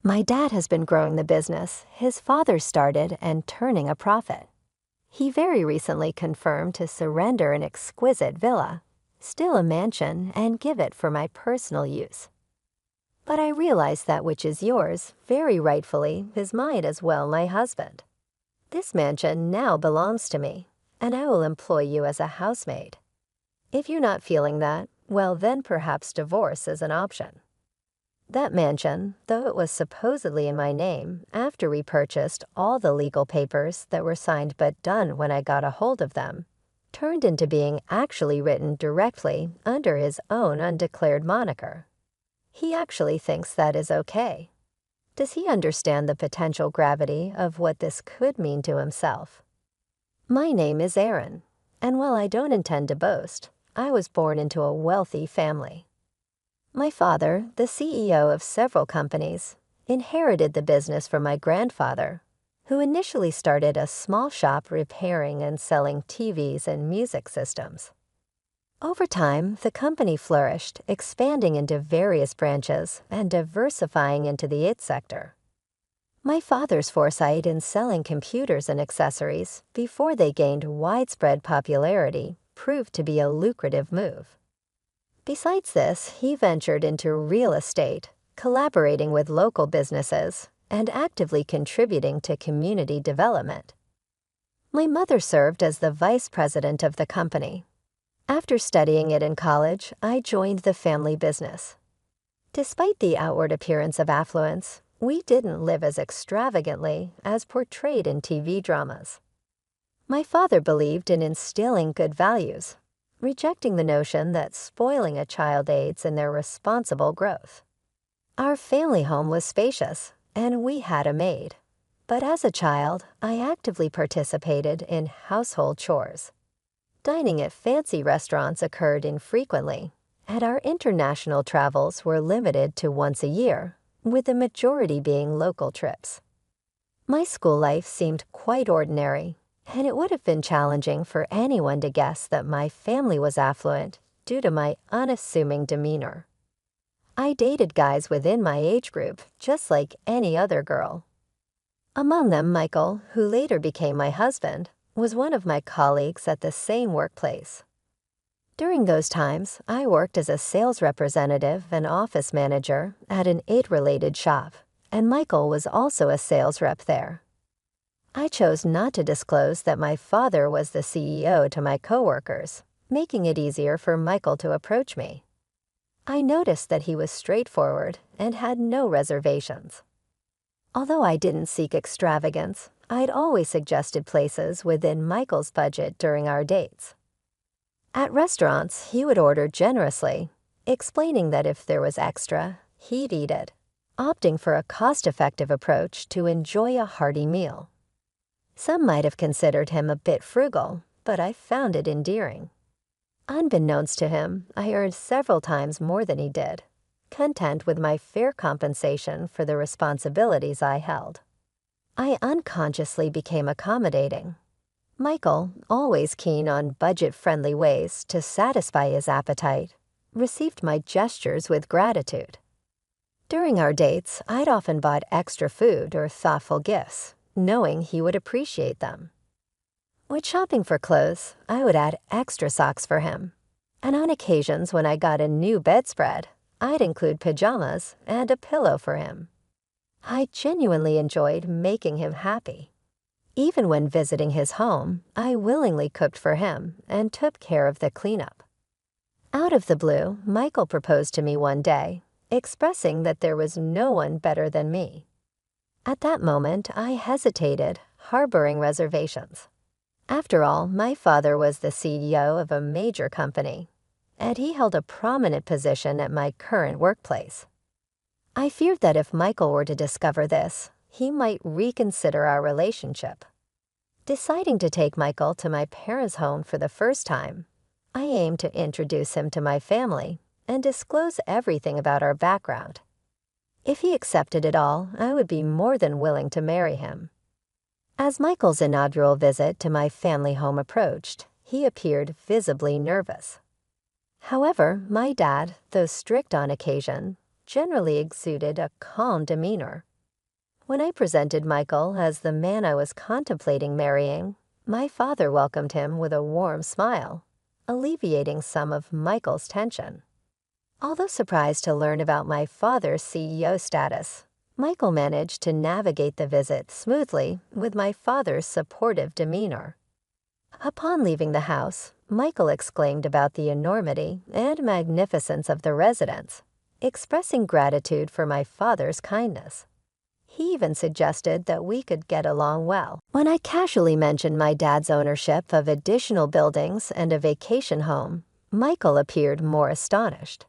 My dad has been growing the business his father started and turning a profit. He very recently confirmed to surrender an exquisite villa, still a mansion, and give it for my personal use. But I realize that which is yours, very rightfully, is mine as well, my husband. This mansion now belongs to me, and I will employ you as a housemaid. If you're not feeling that, well, then perhaps divorce is an option. That mansion, though it was supposedly in my name after we purchased all the legal papers that were signed but done when I got a hold of them, turned into being actually written directly under his own undeclared moniker. He actually thinks that is okay. Does he understand the potential gravity of what this could mean to himself? My name is Aaron, and while I don't intend to boast, I was born into a wealthy family. My father, the CEO of several companies, inherited the business from my grandfather, who initially started a small shop repairing and selling TVs and music systems. Over time, the company flourished, expanding into various branches and diversifying into the IT sector. My father's foresight in selling computers and accessories before they gained widespread popularity proved to be a lucrative move. Besides this, he ventured into real estate, collaborating with local businesses, and actively contributing to community development. My mother served as the vice president of the company. After studying it in college, I joined the family business. Despite the outward appearance of affluence, we didn't live as extravagantly as portrayed in TV dramas. My father believed in instilling good values, rejecting the notion that spoiling a child aids in their responsible growth. Our family home was spacious, and we had a maid. But as a child, I actively participated in household chores. Dining at fancy restaurants occurred infrequently, and our international travels were limited to once a year, with the majority being local trips. My school life seemed quite ordinary, and it would have been challenging for anyone to guess that my family was affluent due to my unassuming demeanor. I dated guys within my age group, just like any other girl. Among them, Michael, who later became my husband, was one of my colleagues at the same workplace. During those times, I worked as a sales representative and office manager at an aid-related shop, and Michael was also a sales rep there. I chose not to disclose that my father was the CEO to my coworkers, making it easier for Michael to approach me. I noticed that he was straightforward and had no reservations. Although I didn't seek extravagance, I'd always suggested places within Michael's budget during our dates. At restaurants, he would order generously, explaining that if there was extra, he'd eat it, opting for a cost-effective approach to enjoy a hearty meal. Some might have considered him a bit frugal, but I found it endearing. Unbeknownst to him, I earned several times more than he did, content with my fair compensation for the responsibilities I held. I unconsciously became accommodating. Michael, always keen on budget-friendly ways to satisfy his appetite, received my gestures with gratitude. During our dates, I'd often bought extra food or thoughtful gifts, knowing he would appreciate them. With shopping for clothes, I would add extra socks for him. And on occasions when I got a new bedspread, I'd include pajamas and a pillow for him. I genuinely enjoyed making him happy. Even when visiting his home, I willingly cooked for him and took care of the cleanup. Out of the blue, Michael proposed to me one day, expressing that there was no one better than me. At that moment, I hesitated, harboring reservations. After all, my father was the CEO of a major company, and he held a prominent position at my current workplace. I feared that if Michael were to discover this, he might reconsider our relationship. Deciding to take Michael to my parents' home for the first time, I aimed to introduce him to my family and disclose everything about our background. If he accepted it all, I would be more than willing to marry him. As Michael's inaugural visit to my family home approached, he appeared visibly nervous. However, my dad, though strict on occasion, generally exuded a calm demeanor, When I presented Michael as the man I was contemplating marrying, my father welcomed him with a warm smile, alleviating some of Michael's tension. Although surprised to learn about my father's CEO status, Michael managed to navigate the visit smoothly with my father's supportive demeanor. Upon leaving the house, Michael exclaimed about the enormity and magnificence of the residence, expressing gratitude for my father's kindness. He even suggested that we could get along well. When I casually mentioned my dad's ownership of additional buildings and a vacation home, Michael appeared more astonished.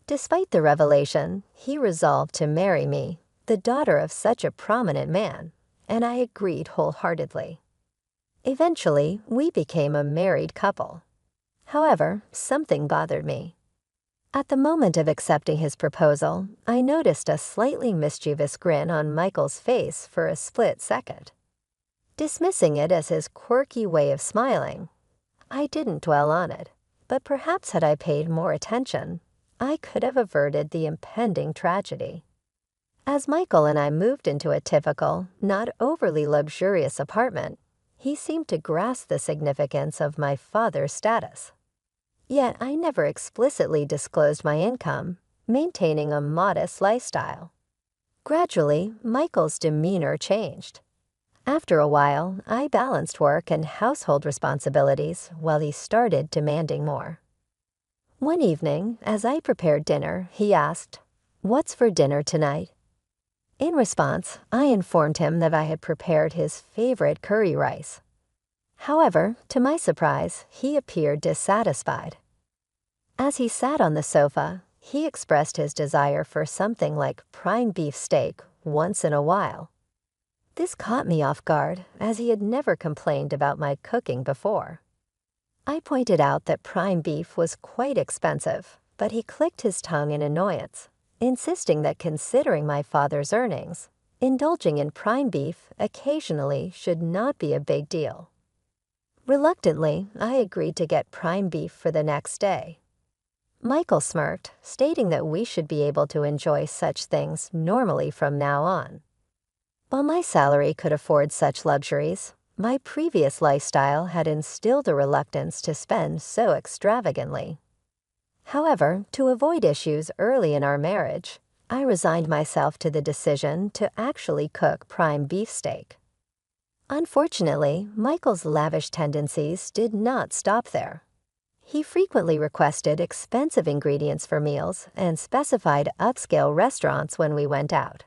Despite the revelation, he resolved to marry me, the daughter of such a prominent man, and I agreed wholeheartedly. Eventually, we became a married couple. However, something bothered me. At the moment of accepting his proposal, I noticed a slightly mischievous grin on Michael's face for a split second. Dismissing it as his quirky way of smiling, I didn't dwell on it, but perhaps had I paid more attention, I could have averted the impending tragedy. As Michael and I moved into a typical, not overly luxurious apartment, he seemed to grasp the significance of my father's status. Yet I never explicitly disclosed my income, maintaining a modest lifestyle. Gradually, Michael's demeanor changed. After a while, I balanced work and household responsibilities while he started demanding more. One evening, as I prepared dinner, he asked, "What's for dinner tonight?" In response, I informed him that I had prepared his favorite curry rice. However, to my surprise, he appeared dissatisfied. As he sat on the sofa, he expressed his desire for something like prime beef steak once in a while. This caught me off guard, as he had never complained about my cooking before. I pointed out that prime beef was quite expensive, but he clicked his tongue in annoyance, insisting that considering my father's earnings, indulging in prime beef occasionally should not be a big deal. Reluctantly, I agreed to get prime beef for the next day. Michael smirked, stating that we should be able to enjoy such things normally from now on. While my salary could afford such luxuries, my previous lifestyle had instilled a reluctance to spend so extravagantly. However, to avoid issues early in our marriage, I resigned myself to the decision to actually cook prime beefsteak. Unfortunately, Michael's lavish tendencies did not stop there. He frequently requested expensive ingredients for meals and specified upscale restaurants when we went out.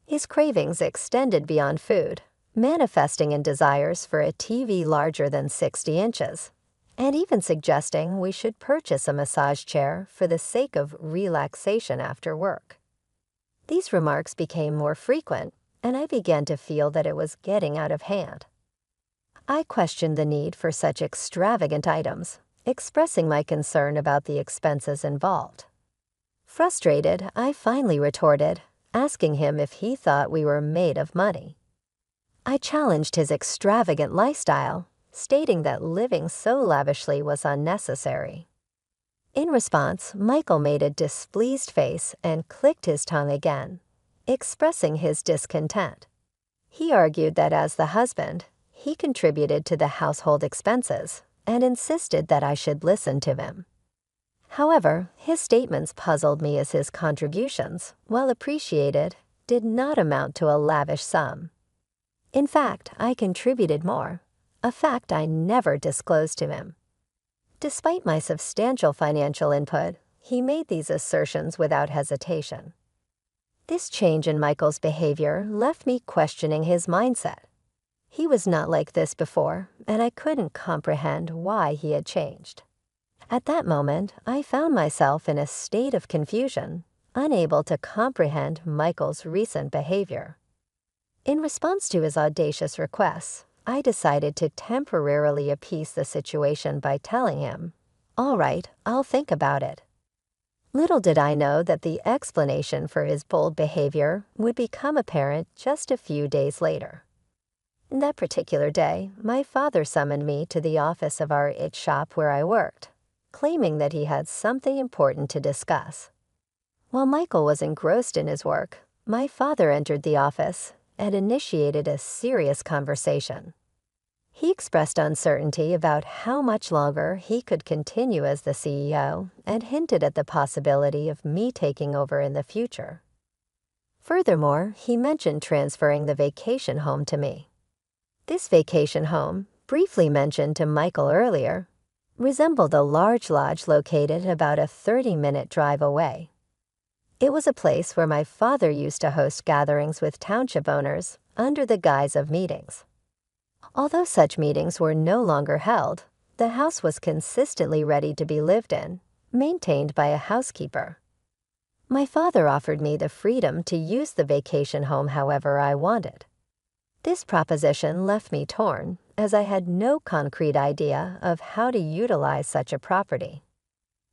His cravings extended beyond food, manifesting in desires for a TV larger than 60 inches, and even suggesting we should purchase a massage chair for the sake of relaxation after work. These remarks became more frequent, and I began to feel that it was getting out of hand. I questioned the need for such extravagant items, expressing my concern about the expenses involved. Frustrated, I finally retorted, asking him if he thought we were made of money. I challenged his extravagant lifestyle, stating that living so lavishly was unnecessary. In response, Michael made a displeased face and clicked his tongue again, expressing his discontent. He argued that as the husband, he contributed to the household expenses and insisted that I should listen to him. However, his statements puzzled me as his contributions, while appreciated, did not amount to a lavish sum. In fact, I contributed more, a fact I never disclosed to him. Despite my substantial financial input, he made these assertions without hesitation. This change in Michael's behavior left me questioning his mindset. He was not like this before, and I couldn't comprehend why he had changed. At that moment, I found myself in a state of confusion, unable to comprehend Michael's recent behavior. In response to his audacious requests, I decided to temporarily appease the situation by telling him, "All right, I'll think about it." Little did I know that the explanation for his bold behavior would become apparent just a few days later. That particular day, my father summoned me to the office of our it shop where I worked, claiming that he had something important to discuss. While Michael was engrossed in his work, my father entered the office and initiated a serious conversation. He expressed uncertainty about how much longer he could continue as the CEO and hinted at the possibility of me taking over in the future. Furthermore, he mentioned transferring the vacation home to me. This vacation home, briefly mentioned to Michael earlier, resembled a large lodge located about a 30-minute drive away. It was a place where my father used to host gatherings with township owners under the guise of meetings. Although such meetings were no longer held, the house was consistently ready to be lived in, maintained by a housekeeper. My father offered me the freedom to use the vacation home however I wanted. This proposition left me torn, as I had no concrete idea of how to utilize such a property.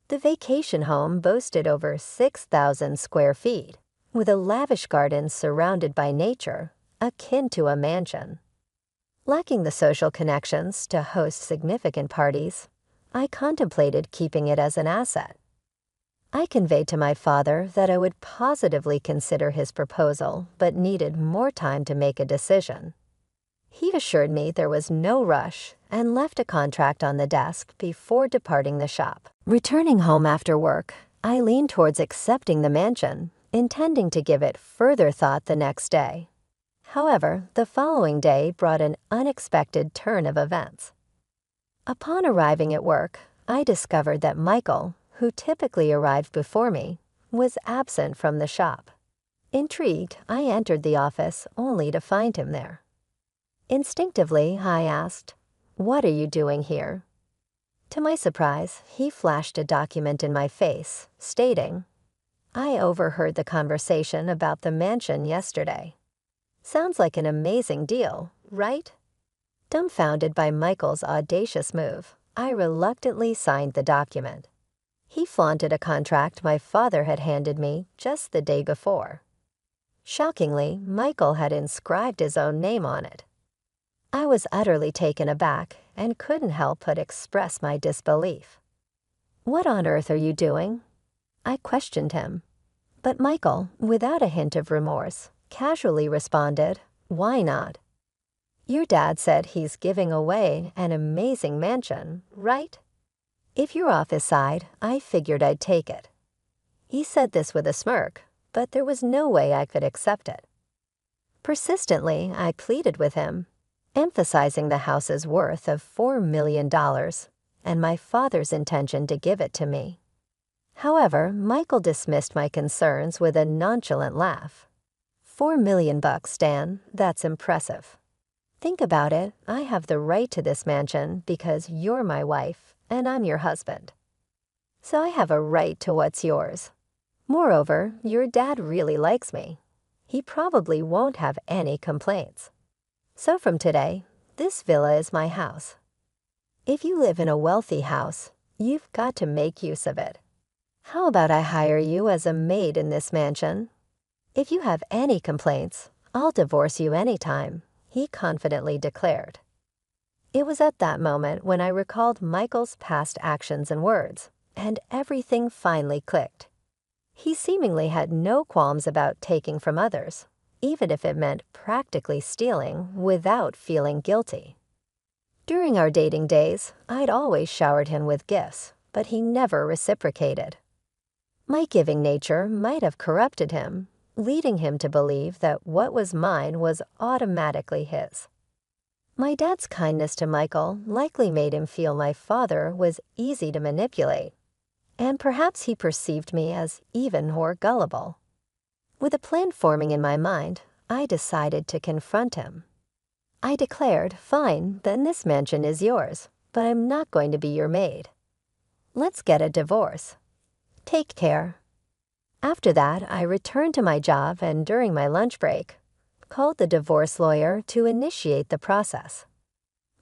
The vacation home boasted over 6,000 square feet, with a lavish garden surrounded by nature, akin to a mansion. Lacking the social connections to host significant parties, I contemplated keeping it as an asset. I conveyed to my father that I would positively consider his proposal but needed more time to make a decision. He assured me there was no rush and left a contract on the desk before departing the shop. Returning home after work, I leaned towards accepting the mansion, intending to give it further thought the next day. However, the following day brought an unexpected turn of events. Upon arriving at work, I discovered that Michael, who typically arrived before me, was absent from the shop. Intrigued, I entered the office only to find him there. Instinctively, I asked, "What are you doing here?" To my surprise, he flashed a document in my face, stating, "I overheard the conversation about the mansion yesterday. Sounds like an amazing deal, right?" Dumbfounded by Michael's audacious move, I reluctantly signed the document. He flaunted a contract my father had handed me just the day before. Shockingly, Michael had inscribed his own name on it. I was utterly taken aback and couldn't help but express my disbelief. "What on earth are you doing?" I questioned him. But Michael, without a hint of remorse, casually responded, "Why not? Your dad said he's giving away an amazing mansion, right? If you're off his side, I figured I'd take it." He said this with a smirk, but there was no way I could accept it. Persistently, I pleaded with him, emphasizing the house's worth of $4 million and my father's intention to give it to me. However, Michael dismissed my concerns with a nonchalant laugh. $4 million, Dan, that's impressive. Think about it, I have the right to this mansion because you're my wife and I'm your husband. So I have a right to what's yours. Moreover, your dad really likes me. He probably won't have any complaints. So from today, this villa is my house. If you live in a wealthy house, you've got to make use of it. How about I hire you as a maid in this mansion? If you have any complaints, I'll divorce you anytime," he confidently declared. It was at that moment when I recalled Michael's past actions and words, and everything finally clicked. He seemingly had no qualms about taking from others, even if it meant practically stealing without feeling guilty. During our dating days, I'd always showered him with gifts, but he never reciprocated. My giving nature might have corrupted him, leading him to believe that what was mine was automatically his. My dad's kindness to Michael likely made him feel my father was easy to manipulate, and perhaps he perceived me as even more gullible. With a plan forming in my mind, I decided to confront him. I declared, "Fine, then this mansion is yours, but I'm not going to be your maid. Let's get a divorce. Take care." After that, I returned to my job and during my lunch break, called the divorce lawyer to initiate the process.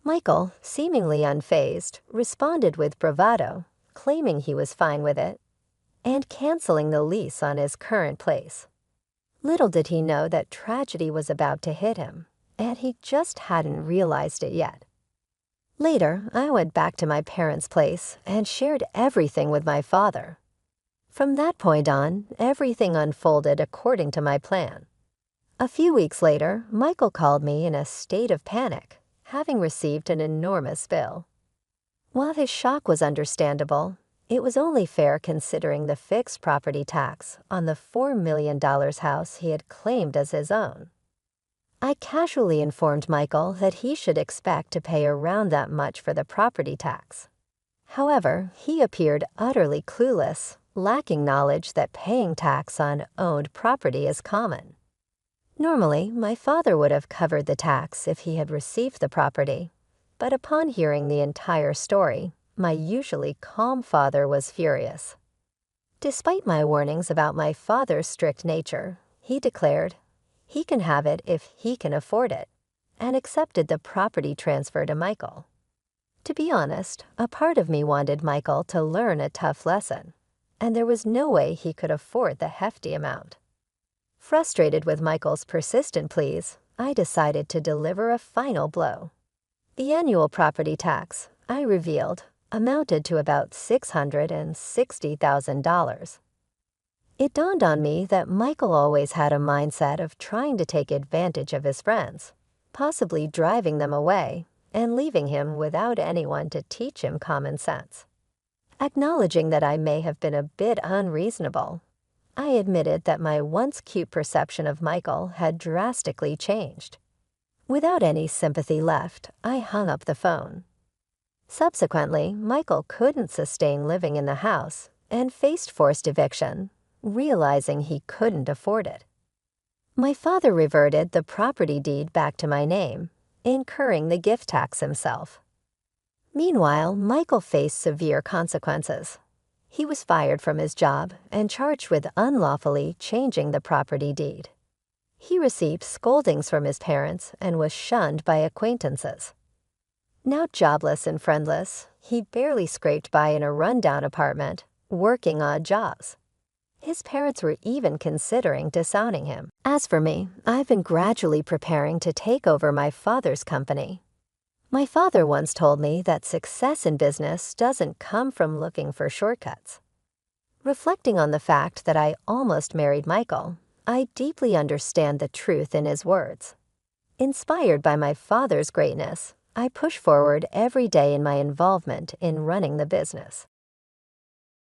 Michael, seemingly unfazed, responded with bravado, claiming he was fine with it, and canceling the lease on his current place. Little did he know that tragedy was about to hit him, and he just hadn't realized it yet. Later, I went back to my parents' place and shared everything with my father. From that point on, everything unfolded according to my plan. A few weeks later, Michael called me in a state of panic, having received an enormous bill. While his shock was understandable, it was only fair considering the fixed property tax on the $4 million house he had claimed as his own. I casually informed Michael that he should expect to pay around that much for the property tax. However, he appeared utterly clueless, lacking knowledge that paying tax on owned property is common. Normally, my father would have covered the tax if he had received the property, but upon hearing the entire story, my usually calm father was furious. Despite my warnings about my father's strict nature, he declared he can have it if he can afford it, and accepted the property transfer to Michael. To be honest, a part of me wanted Michael to learn a tough lesson, and there was no way he could afford the hefty amount. Frustrated with Michael's persistent pleas, I decided to deliver a final blow. The annual property tax, I revealed, amounted to about $660,000. It dawned on me that Michael always had a mindset of trying to take advantage of his friends, possibly driving them away and leaving him without anyone to teach him common sense. Acknowledging that I may have been a bit unreasonable, I admitted that my once cute perception of Michael had drastically changed. Without any sympathy left, I hung up the phone. Subsequently, Michael couldn't sustain living in the house and faced forced eviction, realizing he couldn't afford it. My father reverted the property deed back to my name, incurring the gift tax himself. Meanwhile, Michael faced severe consequences. He was fired from his job and charged with unlawfully changing the property deed. He received scoldings from his parents and was shunned by acquaintances. Now jobless and friendless, he barely scraped by in a rundown apartment, working odd jobs. His parents were even considering disowning him. As for me, I've been gradually preparing to take over my father's company. My father once told me that success in business doesn't come from looking for shortcuts. Reflecting on the fact that I almost married Michael, I deeply understand the truth in his words. Inspired by my father's greatness, I push forward every day in my involvement in running the business.